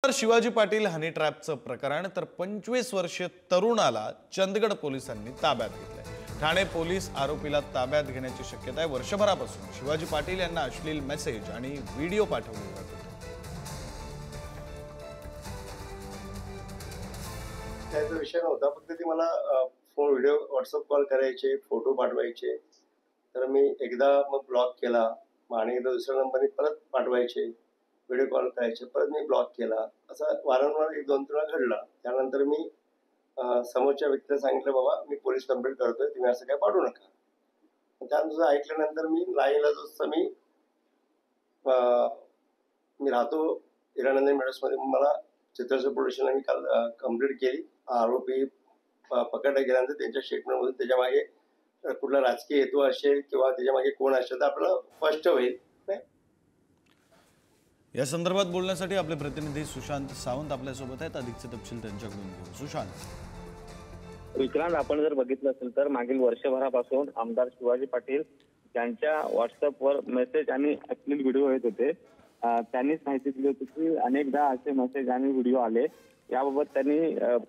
शिवाजी पाटील हनी ट्रॅपचं प्रकरण तर 25 वर्षीय तरुणाला चंदगड पोलिसांनी ताब्यात घेतलंय। ठाणे पोलीस आरोपीला ताब्यात घेण्याची शक्यता आहे। वर्षभरापासून शिवाजी पाटील यांना अश्लील मेसेज आणि व्हिडिओ पाठवले जात होते। त्याचा विषय नव्हता, फक्त ती मला फोन व्हिडिओ व्हॉट्सअप कॉल करायचे, फोटो पाठवायचे। तर मी एकदा मग ब्लॉक केला आणि एकदा दुसऱ्या नंबरने परत पाठवायचे, व्हिडिओ कॉल करायचे, परत मी ब्लॉक केला। असं वारंवार 1-2 वेळा घडलं। त्यानंतर मी समोरच्या व्यक्तीला सांगितलं, बाबा मी पोलीस कंप्लेंट करतोय, तुम्ही असं काय पाठवू नका। त्यानंतर ऐकल्यानंतर मी नाईलाजास्तव मी राहतो हिरानंदन मेडर्समध्ये, मला चित्रसर पोलीस स्टेशनला मी काल कंप्लेंट केली। आरोपी पकडला गेल्यानंतर त्यांच्या स्टेटमेंटमधून त्याच्या मागे कुठला राजकीय हेतू असेल किंवा त्याच्या मागे कोण असेल तर आपल्याला स्पष्ट होईल। या संदर्भात बोलण्यासाठी आपले प्रतिनिधी सुशांत सावंत आपल्या सोबत आहेत। अधिकचे तपशील त्यांच्याकडून घेऊ। सुशांत, विक्रांत, आपण जर बघितलं असेल तर मागील वर्षभरापासून आमदार शिवाजी पाटील यांच्या व्हॉट्सअपवर मेसेज आणि अश्लील व्हिडिओ येत होते। त्यांनीच माहिती दिली होती की अनेकदा असे मेसेज आणि व्हिडिओ आले। याबाबत त्यांनी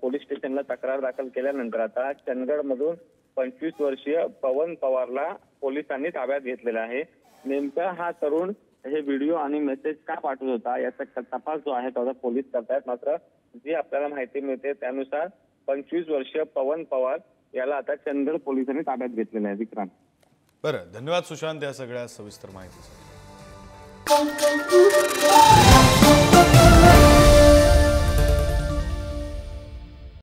पोलीस स्टेशनला तक्रार दाखल केल्यानंतर आता चंदगडमधून 25 वर्षीय पवन पवारला पोलिसांनी ताब्यात घेतलेला आहे। नेमका हा तरुण हे व्हिडिओ आणि मेसेज का पाठवत होता याचा तपास जो आहे तो पोलीस करतायत। मात्र जी आपल्याला माहिती मिळते त्यानुसार 25 वर्षीय पवन पवार याला आता चंदगड पोलिसांनी ताब्यात घेतलेलं आहे। विक्रांत, बरं, धन्यवाद सुशांत या सगळ्या सविस्तर माहितीसाठी।